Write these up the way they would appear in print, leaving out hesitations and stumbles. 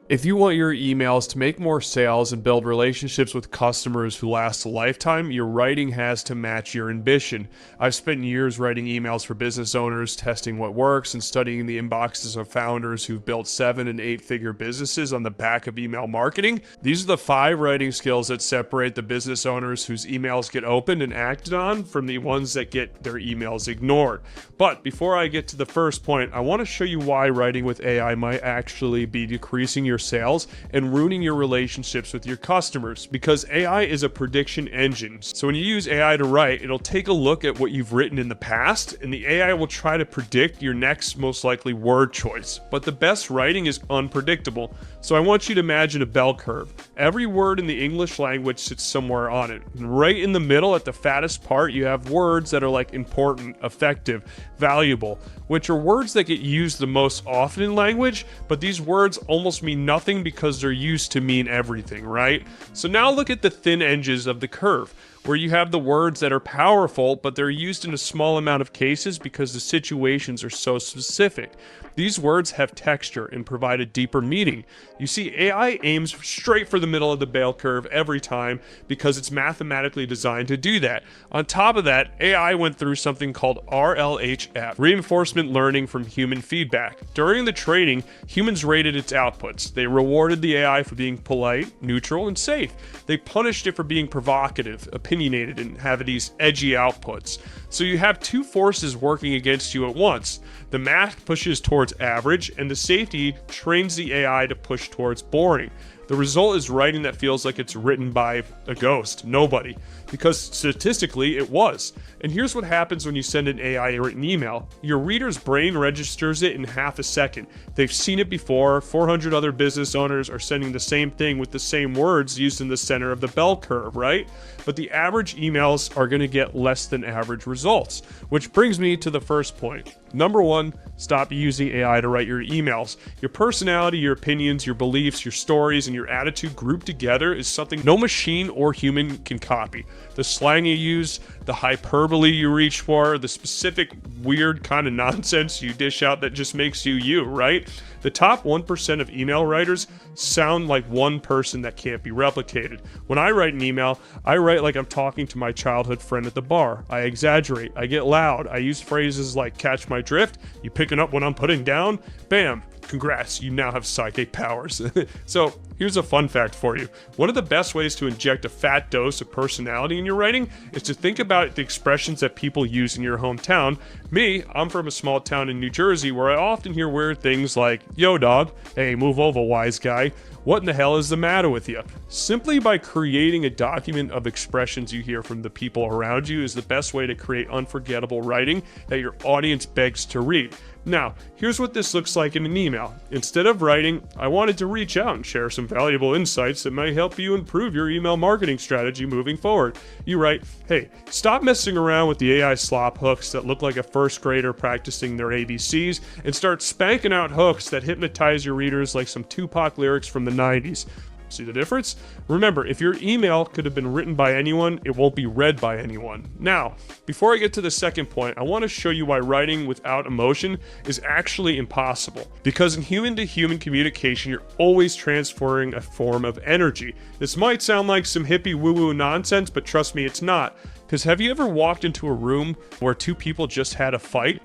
If you want your emails to make more sales and build relationships with customers who last a lifetime, your writing has to match your ambition. I've spent years writing emails for business owners, testing what works, and studying the inboxes of founders who've built 7- and 8-figure businesses on the back of email marketing. These are the 5 writing skills that separate the business owners whose emails get opened and acted on from the ones that get their emails ignored. But before I get to the first point, I want to show you why writing with AI might actually be decreasing your sales and ruining your relationships with your customers, because AI is a prediction engine. So when you use AI to write, it'll take a look at what you've written in the past, and the AI will try to predict your next most likely word choice. But the best writing is unpredictable. So I want you to imagine a bell curve. Every word in the English language sits somewhere on it. And right in the middle, at the fattest part, you have words that are like important, effective, valuable, which are words that get used the most often in language, but these words almost mean nothing because they're used to mean everything, right? So now look at the thin edges of the curve, where you have the words that are powerful, but they're used in a small amount of cases because the situations are so specific. These words have texture and provide a deeper meaning. You see, AI aims straight for the middle of the bell curve every time because it's mathematically designed to do that. On top of that, AI went through something called RLHF, reinforcement learning from human feedback. During the training, humans rated its outputs. They rewarded the AI for being polite, neutral, and safe. They punished it for being provocative, opinionated, and having these edgy outputs. So you have two forces working against you at once. The math pushes towards average, and the safety trains the AI to push towards boring. The result is writing that feels like it's written by a ghost, nobody, because statistically it was. And here's what happens when you send an AI written email. Your reader's brain registers it in half a second. They've seen it before. 400 other business owners are sending the same thing with the same words used in the center of the bell curve, right? But the average emails are going to get less than average results, which brings me to the first point. Number 1, stop using AI to write your emails. Your personality, your opinions, your beliefs, your stories, and your attitude grouped together is something no machine or human can copy. The slang you use, the hyperbole you reach for, the specific weird kind of nonsense you dish out that just makes you you, right? The top 1% of email writers sound like one person that can't be replicated. When I write an email, I write like I'm talking to my childhood friend at the bar. I exaggerate, I get loud, I use phrases like catch my drift, you picking up what I'm putting down? Bam! Congrats, you now have psychic powers. So here's a fun fact for you. One of the best ways to inject a fat dose of personality in your writing is to think about the expressions that people use in your hometown. Me, I'm from a small town in New Jersey where I often hear weird things like, yo dog, hey move over wise guy, what in the hell is the matter with you? Simply by creating a document of expressions you hear from the people around you is the best way to create unforgettable writing that your audience begs to read. Now, here's what this looks like in an email. Instead of writing, I wanted to reach out and share some valuable insights that might help you improve your email marketing strategy moving forward. You write, hey, stop messing around with the AI slop hooks that look like a first grader practicing their ABCs and start spanking out hooks that hypnotize your readers like some Tupac lyrics from the 90s. See the difference? Remember, if your email could have been written by anyone, it won't be read by anyone. Now, before I get to the second point, I want to show you why writing without emotion is actually impossible. Because in human-to-human communication, you're always transferring a form of energy. This might sound like some hippie woo-woo nonsense, but trust me, it's not. Because have you ever walked into a room where two people just had a fight?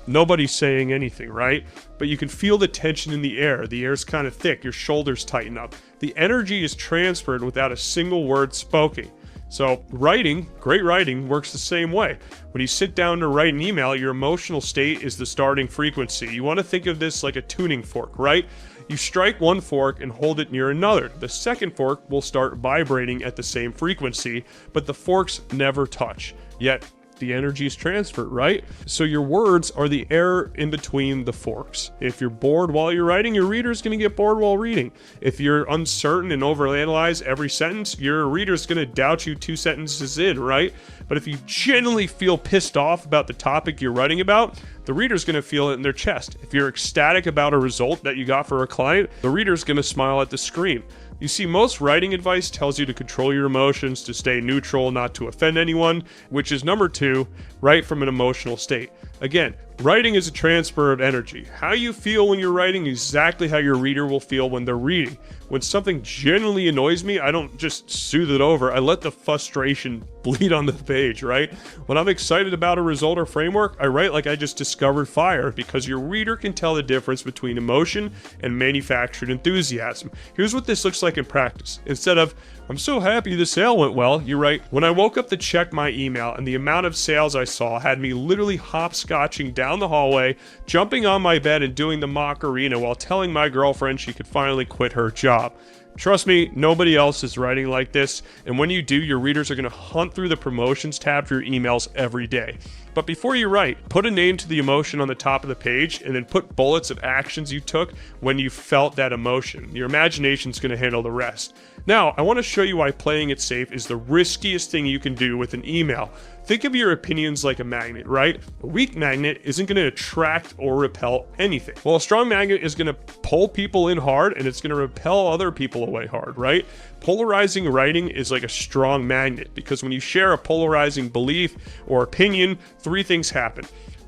Nobody's saying anything, right? But you can feel the tension in the air. The air's kind of thick, your shoulders tighten up. The energy is transferred without a single word spoken. So writing, great writing, works the same way. When you sit down to write an email, your emotional state is the starting frequency. You want to think of this like a tuning fork, right? You strike one fork and hold it near another. The second fork will start vibrating at the same frequency, but the forks never touch. Yet, the energy is transferred, right? So your words are the air in between the forks. If you're bored while you're writing, your reader's going to get bored while reading. If you're uncertain and overanalyze every sentence, your reader's going to doubt you 2 sentences in, right? But if you genuinely feel pissed off about the topic you're writing about, the reader's going to feel it in their chest. If you're ecstatic about a result that you got for a client, the reader's going to smile at the screen. You see, most writing advice tells you to control your emotions, to stay neutral, not to offend anyone, which is number 2, write from an emotional state. Again, Writing is a transfer of energy. How you feel when you're writing is exactly how your reader will feel when they're reading. When something genuinely annoys me, I don't just soothe it over. I let the frustration bleed on the page, right? When I'm excited about a result or framework, I write like I just discovered fire, because your reader can tell the difference between emotion and manufactured enthusiasm. Here's what this looks like in practice. Instead of, "I'm so happy the sale went well," you write, "When I woke up to check my email and the amount of sales I saw had me literally hopscotching down the hallway, jumping on my bed and doing the Macarena while telling my girlfriend she could finally quit her job." Trust me, nobody else is writing like this, and when you do, your readers are going to hunt through the promotions tab for your emails every day. But before you write, put a name to the emotion on the top of the page, and then put bullets of actions you took when you felt that emotion. Your imagination's going to handle the rest. Now, I want to show you why playing it safe is the riskiest thing you can do with an email. Think of your opinions like a magnet, right? A weak magnet isn't going to attract or repel anything. Well, a strong magnet is going to pull people in hard, and it's going to repel other people away hard, right? Polarizing writing is like a strong magnet, because when you share a polarizing belief or opinion, three things happen.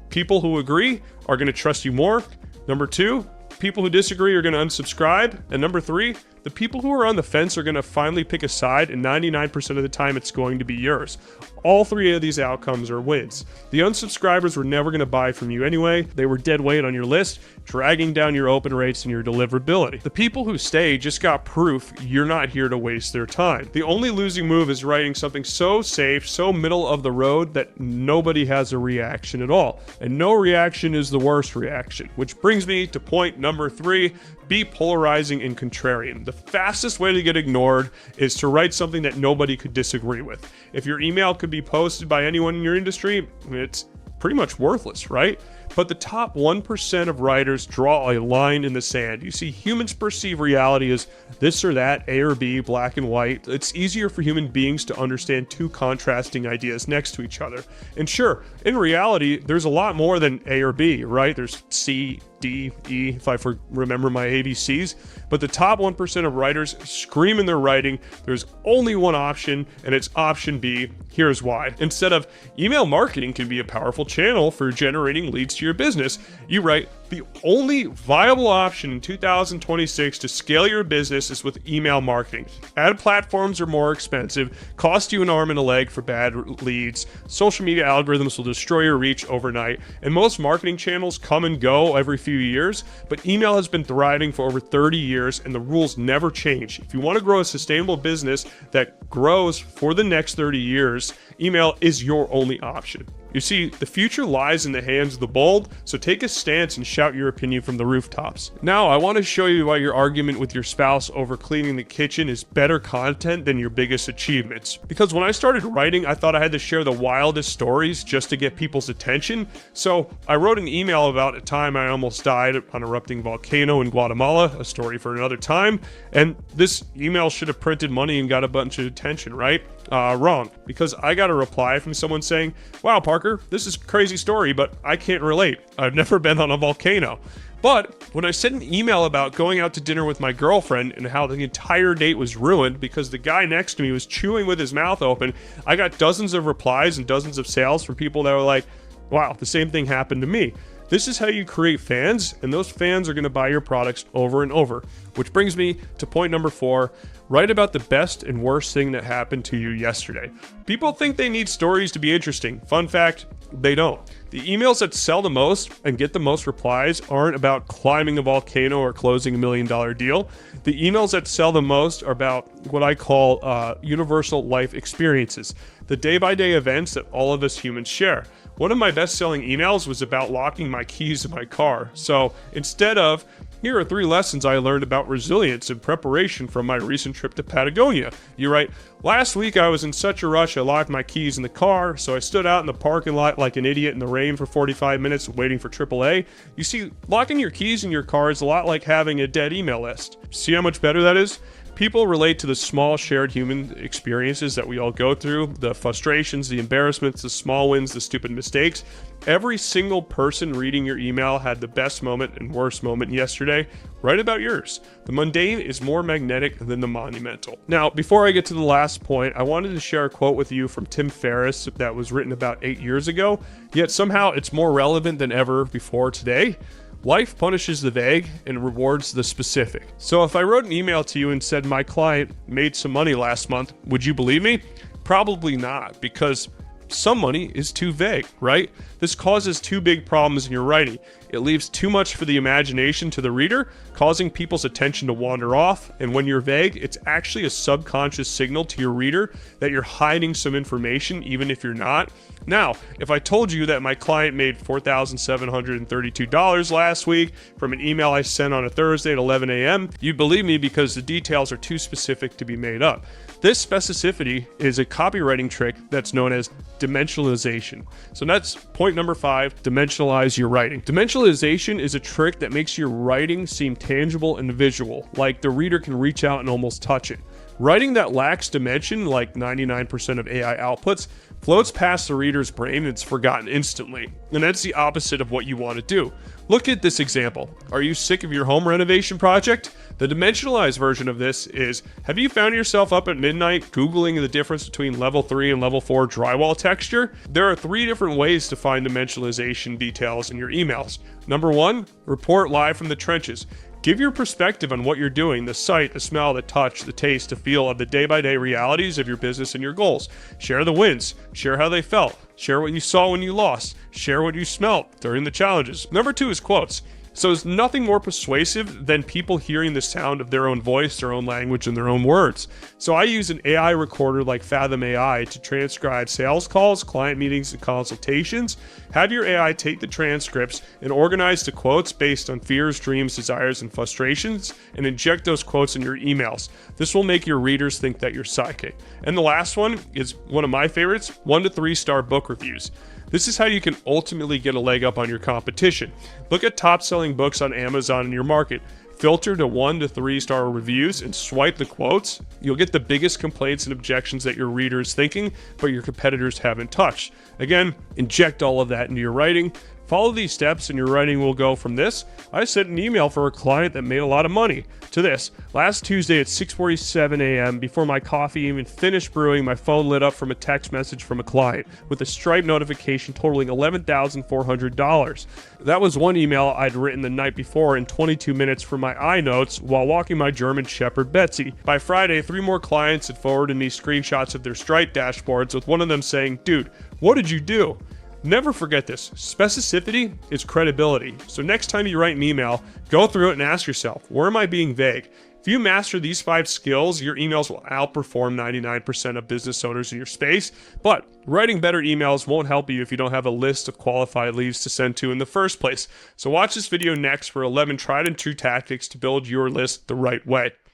People who agree are going to trust you more. Number two, people who disagree are going to unsubscribe. And number three, the people who are on the fence are going to finally pick a side, and 99% of the time it's going to be yours. All three of these outcomes are wins. The unsubscribers were never going to buy from you anyway. They were dead weight on your list, dragging down your open rates and your deliverability. The people who stay just got proof you're not here to waste their time. The only losing move is writing something so safe, so middle of the road, that nobody has a reaction at all. And no reaction is the worst reaction. Which brings me to point number 3, be polarizing and contrarian. The fastest way to get ignored is to write something that nobody could disagree with. If your email could be posted by anyone in your industry, it's pretty much worthless, right? But the top 1% of writers draw a line in the sand. You see, humans perceive reality as this or that, A or B, black and white. It's easier for human beings to understand two contrasting ideas next to each other. And sure, in reality, there's a lot more than A or B, right? There's C, D, E, if I remember my ABCs. But the top 1% of writers scream in their writing, there's only one option, and it's option B. Here's why. Instead of, email marketing can be a powerful channel for generating leads to your business, you write, the only viable option in 2026 to scale your business is with email marketing. Ad platforms are more expensive, cost you an arm and a leg for bad leads, social media algorithms will destroy your reach overnight, and most marketing channels come and go every few years, but email has been thriving for over 30 years and the rules never change. If you want to grow a sustainable business that grows for the next 30 years, email is your only option. You see, the future lies in the hands of the bold, so take a stance and shout your opinion from the rooftops. Now, I want to show you why your argument with your spouse over cleaning the kitchen is better content than your biggest achievements. Because when I started writing, I thought I had to share the wildest stories just to get people's attention. So I wrote an email about a time I almost died on an erupting volcano in Guatemala, a story for another time. And this email should have printed money and got a bunch of attention, right? Wrong, because I got a reply from someone saying, "Wow, Parker, this is a crazy story, but I can't relate. I've never been on a volcano." But when I sent an email about going out to dinner with my girlfriend and how the entire date was ruined because the guy next to me was chewing with his mouth open, I got dozens of replies and dozens of sales from people that were like, "Wow, the same thing happened to me." This is how you create fans, and those fans are going to buy your products over and over. Which brings me to point number 4. Write about the best and worst thing that happened to you yesterday. People think they need stories to be interesting. Fun fact, they don't. The emails that sell the most and get the most replies aren't about climbing a volcano or closing $1 million deal. The emails that sell the most are about what I call universal life experiences, the day-by-day events that all of us humans share. One of my best-selling emails was about locking my keys in my car. So instead of, "Here are 3 lessons I learned about resilience in preparation from my recent trip to Patagonia," you write, "Last week I was in such a rush I locked my keys in the car, so I stood out in the parking lot like an idiot in the rain for 45 minutes waiting for AAA." You see, locking your keys in your car is a lot like having a dead email list. See how much better that is? People relate to the small shared human experiences that we all go through, the frustrations, the embarrassments, the small wins, the stupid mistakes. Every single person reading your email had the best moment and worst moment yesterday. Write about yours. The mundane is more magnetic than the monumental. Now, before I get to the last point, I wanted to share a quote with you from Tim Ferriss that was written about 8 years ago, yet somehow it's more relevant than ever before today. Life punishes the vague and rewards the specific. So if I wrote an email to you and said my client made some money last month, would you believe me? Probably not, because some money is too vague, right? This causes two big problems in your writing. It leaves too much for the imagination to the reader, causing people's attention to wander off. And when you're vague, it's actually a subconscious signal to your reader that you're hiding some information, even if you're not. Now, if I told you that my client made $4,732 last week from an email I sent on a Thursday at 11 a.m., you'd believe me because the details are too specific to be made up. This specificity is a copywriting trick that's known as dimensionalization. So that's point number 5, dimensionalize your writing. Dimensionalization is a trick that makes your writing seem tangible and visual, like the reader can reach out and almost touch it. Writing that lacks dimension, like 99% of AI outputs, floats past the reader's brain and it's forgotten instantly. And that's the opposite of what you want to do. Look at this example. Are you sick of your home renovation project? The dimensionalized version of this is, have you found yourself up at midnight Googling the difference between level 3 and level 4 drywall texture? There are 3 different ways to find dimensionalization details in your emails. Number 1, report live from the trenches. Give your perspective on what you're doing, the sight, the smell, the touch, the taste, the feel of the day-by-day realities of your business and your goals. Share the wins. Share how they felt. Share what you saw when you lost. Share what you smelt during the challenges. Number 2 is quotes. So there's nothing more persuasive than people hearing the sound of their own voice, their own language, and their own words. So I use an AI recorder like Fathom AI to transcribe sales calls, client meetings, and consultations. Have your AI take the transcripts and organize the quotes based on fears, dreams, desires, and frustrations, and inject those quotes in your emails. This will make your readers think that you're psychic. And the last one is one of my favorites, 1 to 3 star book reviews. This is how you can ultimately get a leg up on your competition. Look at top-selling books on Amazon in your market. Filter to 1 to 3 star reviews and swipe the quotes. You'll get the biggest complaints and objections that your reader is thinking, but your competitors haven't touched. Again, inject all of that into your writing. Follow these steps and your writing will go from this: I sent an email for a client that made a lot of money, to this: last Tuesday at 6:47 a.m. before my coffee even finished brewing, my phone lit up from a text message from a client with a Stripe notification totaling $11,400. That was one email I'd written the night before in 22 minutes for my iNotes while walking my German Shepherd Betsy. By Friday, 3 more clients had forwarded me screenshots of their Stripe dashboards, with one of them saying, "Dude, what did you do?" Never forget this. Specificity is credibility. So next time you write an email, go through it and ask yourself, where am I being vague? If you master these 5 skills, your emails will outperform 99% of business owners in your space. But writing better emails won't help you if you don't have a list of qualified leads to send to in the first place. So watch this video next for 11 tried and true tactics to build your list the right way.